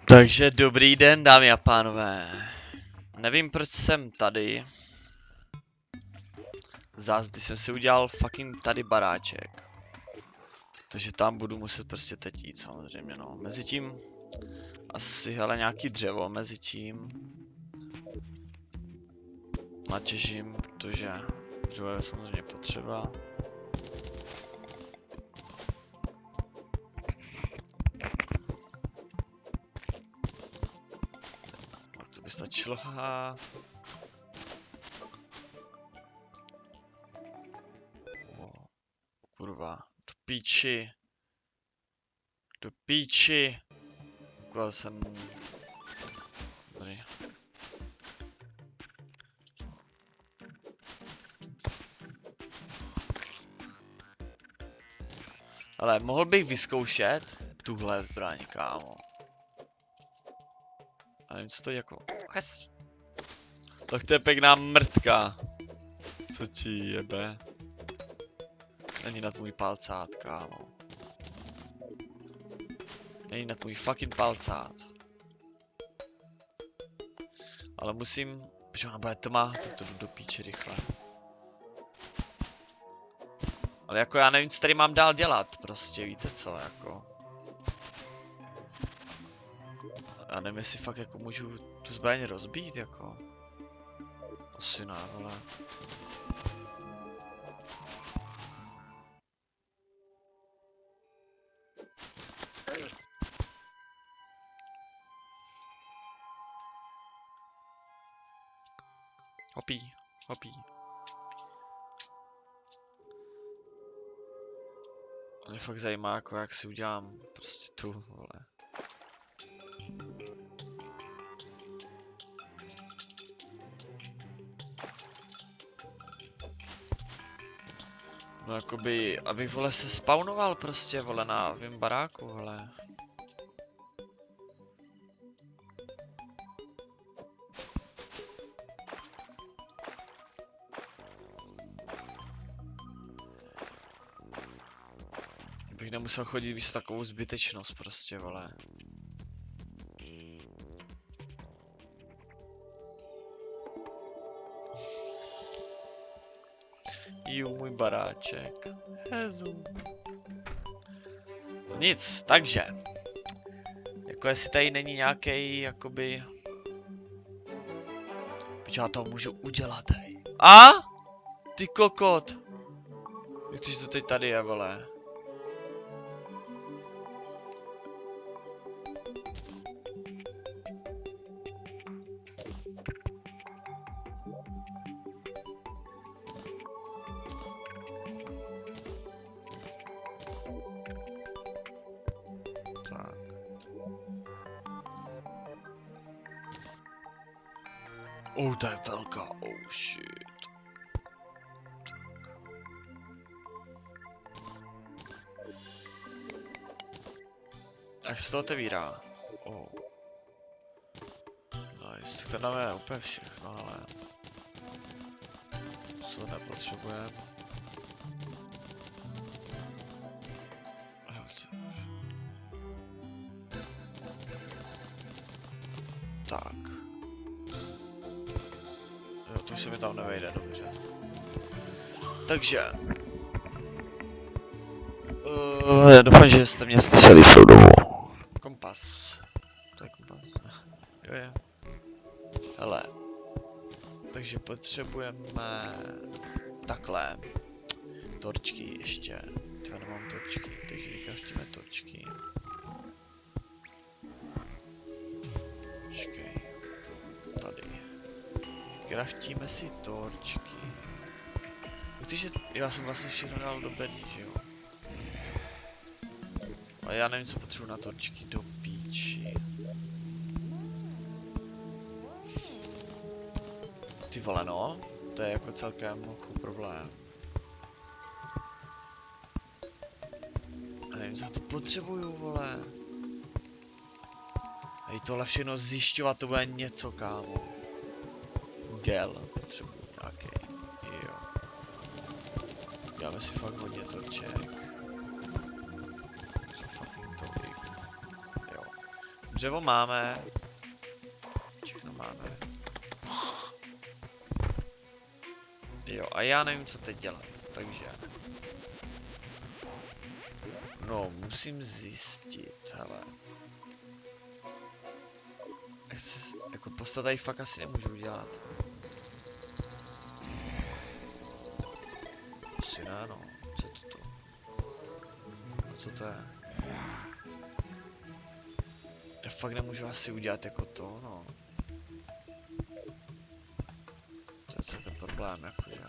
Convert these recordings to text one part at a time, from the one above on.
Takže dobrý den, dámy a pánové. Nevím, proč jsem tady. Zázdy jsem si udělal fucking tady baráček. Takže tam budu muset prostě teď jít samozřejmě, no. Mezitím asi, hele, nějaký dřevo, mezitím natěžím, protože dřevo je samozřejmě potřeba. Tak to by stačilo, haha. Kurva, do píči. Do píči. Kurva, jsem... Tady. Ale mohl bych vyzkoušet tuhle zbraň, kámo. A nevím, co to je jako... Hes. Tak to je pěkná mrtka. Co ti jebe? Není na tvůj palcát, kámo. Není na tvůj fucking palcát. Ale musím... Protože ona bude tma, tak to jdu do píče rychle. Ale jako já nevím, co tady mám dál dělat, prostě, víte co, jako. Já nevím, jestli fakt jako můžu tu zbraň rozbít, jako. Asi ne, vole. Hopí, hopí. Mě fakt zajímá, jako jak si udělám prostě tu, vole. No jakoby, abych, vole, se spawnoval prostě, vole, na svým baráku, vole. Bych nemusel chodit víc takovou zbytečnost prostě, vole. Jú, můj baráček. Hezu. Nic, takže. Jako jestli tady není nějaký, jakoby... Protože já to můžu udělat, hej. A? Ty kokot. Jak to teď tady je, vole. Tak. Oh, to je velká, oh shit. Tak. Jak se to otevírá? Oh. Nice, tak to dáme úplně všechno, ale... Co nepotřebujeme. Tak. Jo, to už se mi tam nevejde, dobře. Takže. Já doufám, že jste mě slyšeli celou dobu. Kompas. To je kompas. Jo, je. Hele. Takže potřebujeme... Takhle. Torčky ještě. Třeba nemám torčky, takže vykraftíme torčky. Počkej. Tady. Kraftíme si torčky. Protože já jsem vlastně všechno dal do bedny, že jo? A já nevím, co potřebuji na torčky, do píči. Ty vole, no, to je jako celkem problém. A nevím, co to potřebuju, vole. Hej, tohle všechno zjišťovat, to bude něco, kámo. Gel, potřebuju nějaký. Jo. Dáme si fakt hodně torček. Co fucking tolik. Jo. Dřevo máme. Všechno máme. Jo, a já nevím, co teď dělat, takže... No, musím zjistit, hele. Jako postavit tady fakt asi nemůžu udělat. Asi ne, no. Co je to tu? No, co to je? Já fakt nemůžu asi udělat jako to, no. To je celkem problém, jakože.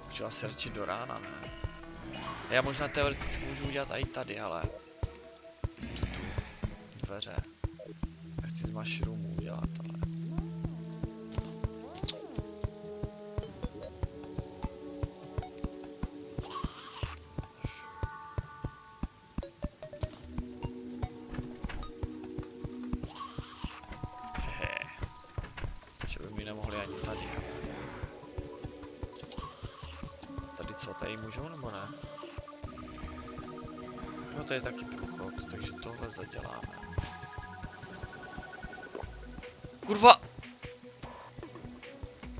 Můžu asi radši do rána, ne? Já možná teoreticky můžu udělat i tady, ale... Tu dveře. Já chci z mushroomu udělat, ale... Hehe. Že by mi nemohli ani tady, ale... Tady co, tady můžou nebo ne? No to je taky průchod, takže tohle zaděláme. Kurva!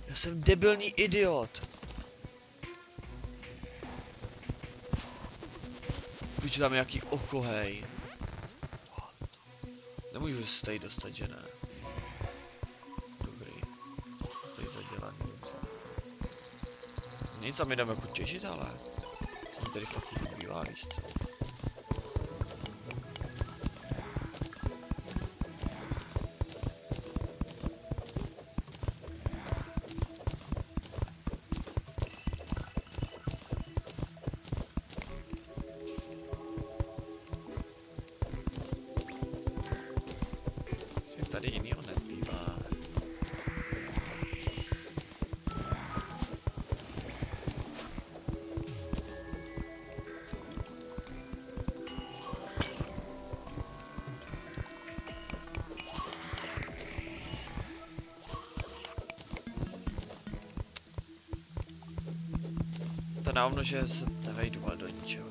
Já jsem debilní idiot! Víš, tam je nějaký oko, hej. Nemůžu se tady dostat, že ne? Dobrý. Tady zadělaný, dobře. Nic, a my jdeme jako těžit, ale... Co mi tady fakt nic zbývá, víš co? Tady jinýho nezbývá. To návno, že se nevejdu ale do ničeho.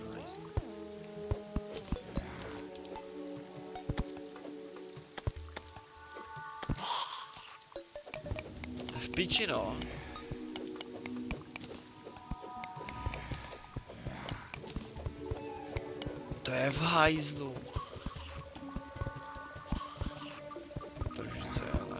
Piči, no. To je v hajzlu. Takže co je, ale...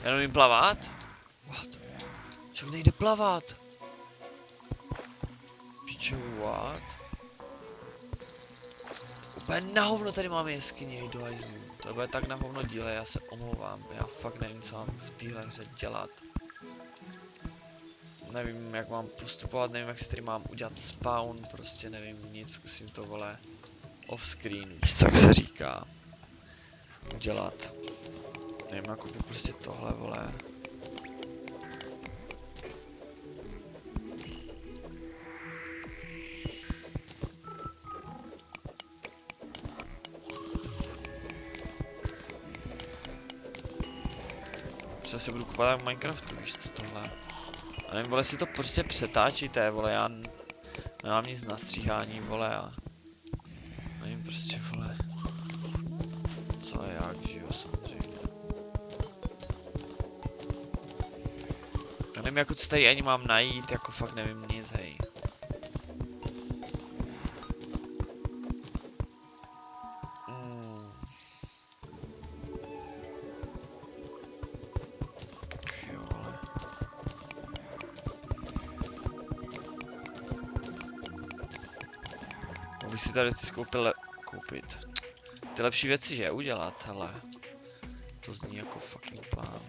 Já nevím plavat? What? Člověk nejde plavat. Pičo, what? Úplně na hovno tady máme jeskyni, jej do hajzlu. To bude tak na hovno díle, já se omlouvám. Já fakt nevím, co mám v téhle hře dělat. Nevím, jak mám postupovat, nevím, jak si tady mám udělat spawn, prostě nevím nic, zkusím to, vole, off screen, víš co, jak se říká. Udělat. Nevím, jako by prostě tohle, vole. Co se budu kupovat v Minecraftu, víš co tohle. A nevím, vole, si to prostě přetáčíte, vole, já nemám nic na stříhání, vole, a nevím prostě, vole, co a jak, že jo, samozřejmě. Já nevím, jako co tady ani mám najít, jako fakt nevím nic, hej. Bych si tady chci koupit ty lepší věci, že udělat, hele. To zní jako fucking plán.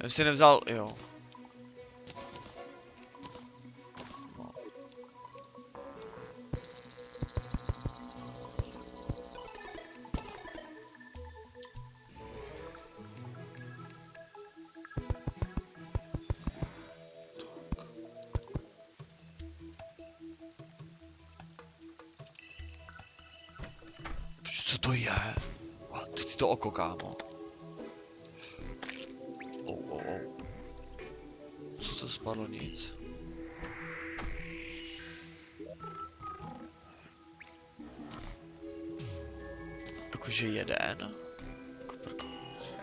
Já si nevzal, jo. No. Co to je? Teď si to oko, kámo. Co to spadlo? Nic. Jakože jeden? Koperkus.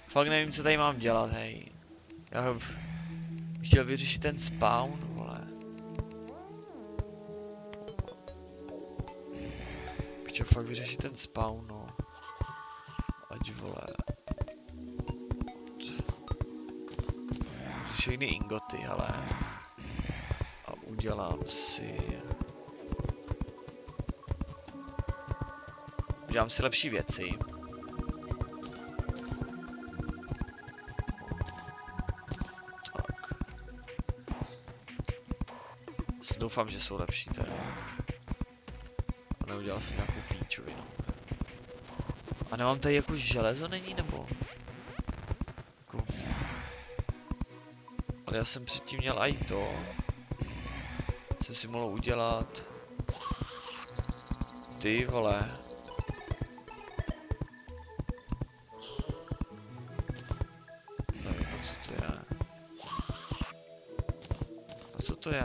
Fakt nevím, co tady mám dělat, hej. Já bych chtěl vyřešit ten spawn, vole. Bych chtěl fakt vyřešit ten spawn, no. Ať vole. Všechny ingoty, hele. A udělám si... Udělám si lepší věci. Tak. Doufám, že jsou lepší teda. A neudělal jsem nějakou píčovinu. A nemám tady jako železo není, nebo? Jako... Ale já jsem předtím měl i to. Jsem si mohl udělat... Ty vole. Nevím, co to je. A co to je?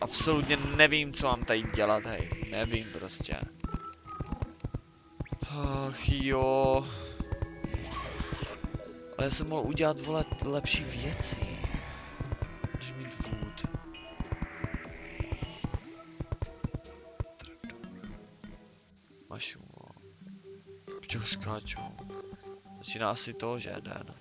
Absolutně nevím, co mám tady dělat, hej. Nevím prostě. Ach jo. Ale já jsem mohl udělat, vole, lepší věci. Když mít food. Mašu, Pčo skáču. Začíná asi to, že jeden.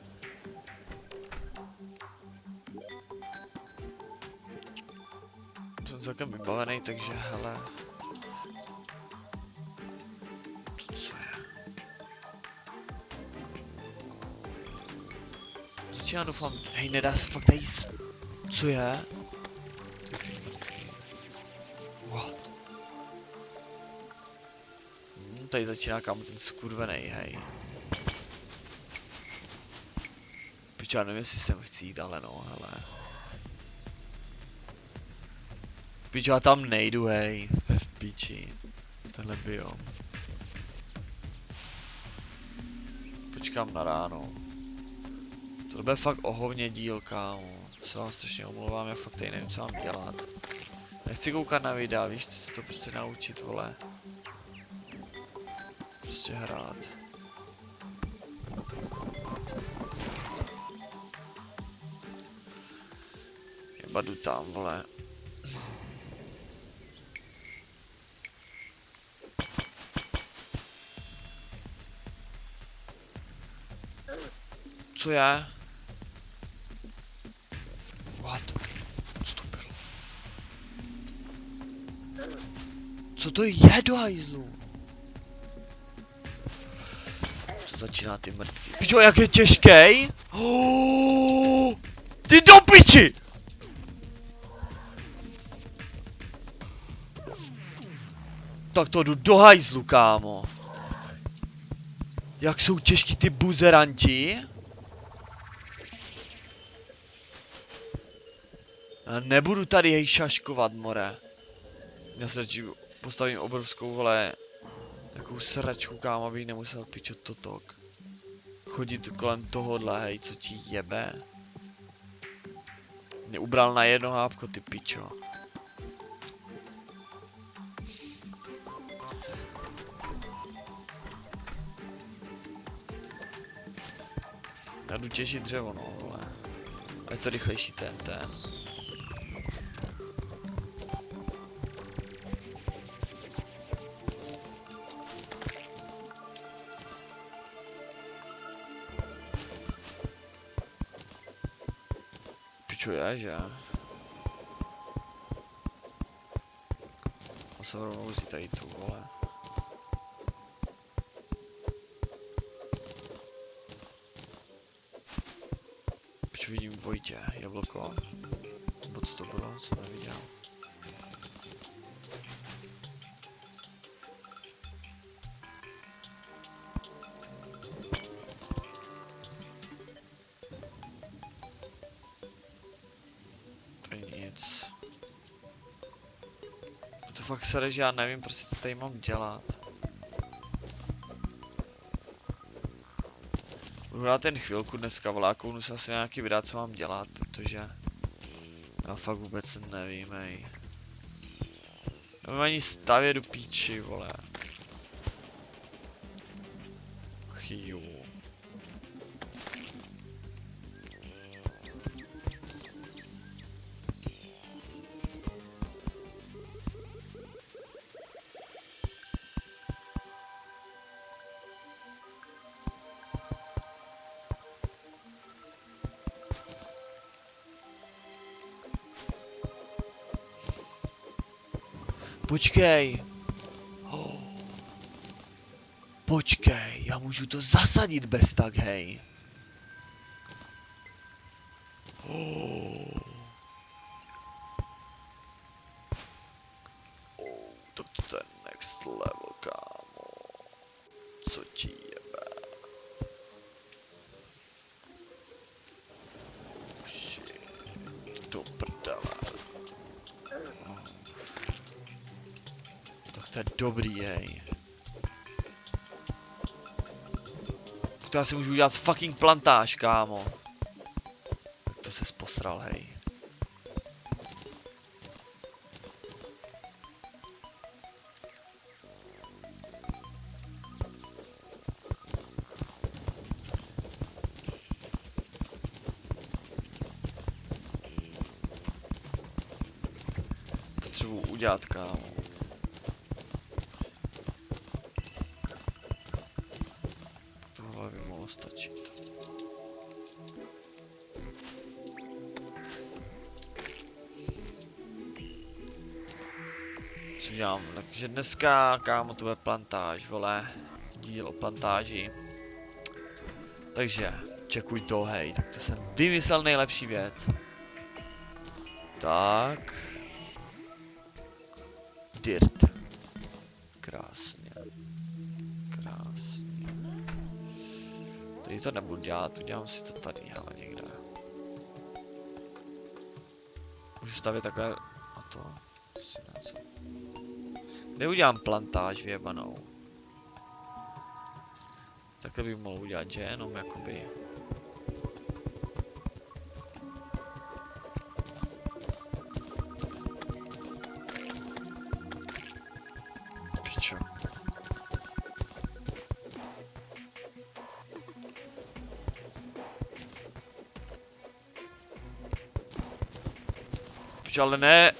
Jsem celkem vybavený, takže hele. To co je? Začíná doufám, hej, nedá se fakt tady co je? Ty mrtky. What? Tady začíná kámo ten skurvenej, hej. Pičo, já nevím, jestli sem chci jít, ale no, hele. Pičo, já tam nejdu, hej, to je v piči, tenhle biom. Počkám na ráno. To bude fakt ohovně díl, kámo. Se vám strašně omlouvám, já fakt tady nevím, co mám dělat. Nechci koukat na videa, víš, chci se to prostě naučit, vole. Prostě hrát. Jeba jdu tam, vole. Co je? What? Co to bylo? Co to je do hajzlu? Už to začíná ty mrtky. Pičo, jak je těžkej? Oh, ty do piči! Tak to jdu do hajzlu, kámo. Jak jsou těžký ty buzeranti? Já nebudu tady jej šaškovat, more. Já se radši postavím obrovskou, vole, takovou sračku, kámo, abych nemusel pičot totok. Chodit kolem tohohle, hej, co ti jebe. Mě ubral na jedno hápko, ty pičo. Já jdu těžit dřevo, no, vole. Je to rychlejší ten. čo je, že? Musím rovnou vzít tady tu, vole. Proč vidím Vojtě? Jablko? Nebo co to bylo? Jsem neviděl. Tady nic. To fakt sere, že já nevím prostě, co tady mám dělat. Budu hrát ten chvilku dneska, vole, kouknu se asi nějaký videa, co mám dělat, protože já fakt vůbec nevím, hej. Nevím ani stavět do píči, vole. Chyju. Počkej. Oh. Počkej, já můžu to zasadit bez tak, hej. Oh. Oh, tak to je next level, kámo. Co ti jebe? Shit, do prdele. Oh. Tak to je dobrý, hej. To já si můžu udělat fucking plantáž, kámo. Tak to se posral, hej. Potřebuji udělat, kámo. Tohle by mohlo stačit. Co dělám? Takže dneska, kámo, to bude plantáž, vole. Díl o plantáži. Takže, čekuj to, hej. Tak to jsem vymyslel nejlepší věc. Tak. Dirt. Krásně. Krásně. Tady to nebudu dělat, udělám si to tady, ale někde. Můžu stavět takhle a to. Neudělám plantáž vyjebanou. Takhle bych mohl udělat, že jenom jakoby. Pičo. Pičo, ale ne.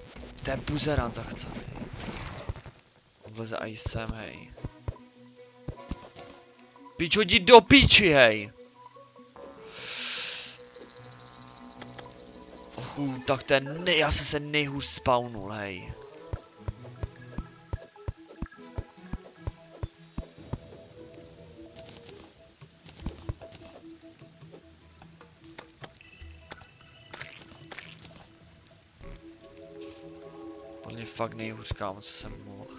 To je buzerán zachcený. Vleze i sem, hej. Pičo, jdi do piči, hej. Tak to je já jsem se nejhůř spawnul, hej. Podle fakt nejhůř, kámo, co jsem mohl.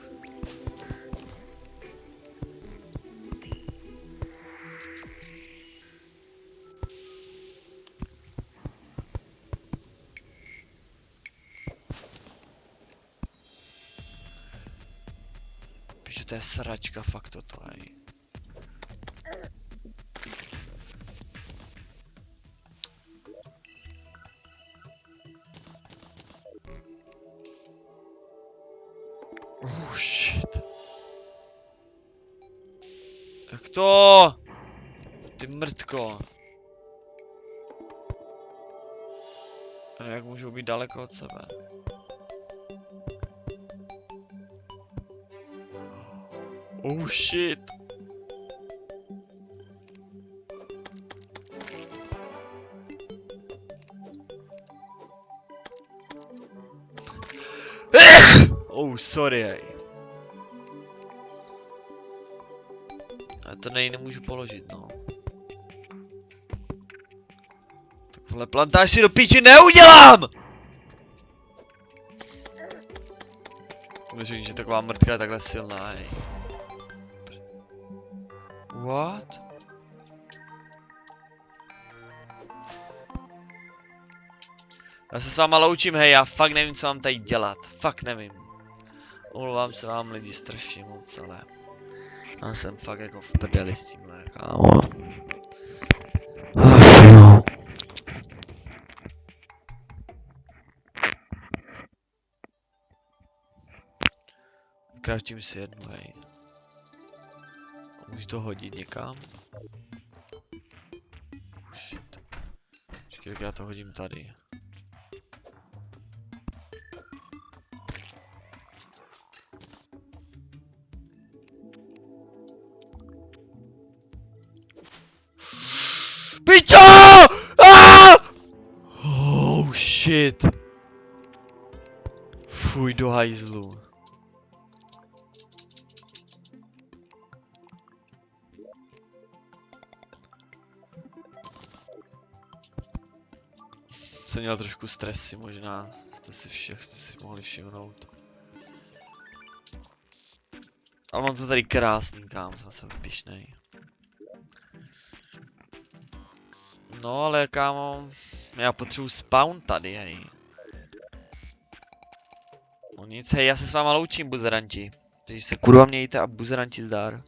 Pičo, to je sračka, fakt toto, hej. Oh shit. Jak to? Ty mrtko. A jak můžou být daleko od sebe? Oh shit. Sorry, hej. A to nemůžu položit, no. Tak vole, plantáž si do píči neudělám! Myslím, že taková mrtka je takhle silná, hej. What? Já se s váma loučím, hej, já fakt nevím, co mám tady dělat. Fakt nevím. Omlouvám se vám lidi strašně moc, ale... Já jsem fakt jako v prdeli s tímhle, kámo. Ach jo. Kraftím si jednu, hej. Můžu to hodit někam? Shit. Počkej, tak já to hodím tady. Pičo! Ah! Oh shit. Fuj do hajzlu. Jsem měl trošku stresy, možná jste si mohli všimnout. Ale mám to tady krásný, kámo, jsem pyšnej. No ale kámo, já potřebuji spawn tady, hej. No nic, hej, já se s váma loučím, buzeranti. Takže se kurva mějte a buzeranti zdar.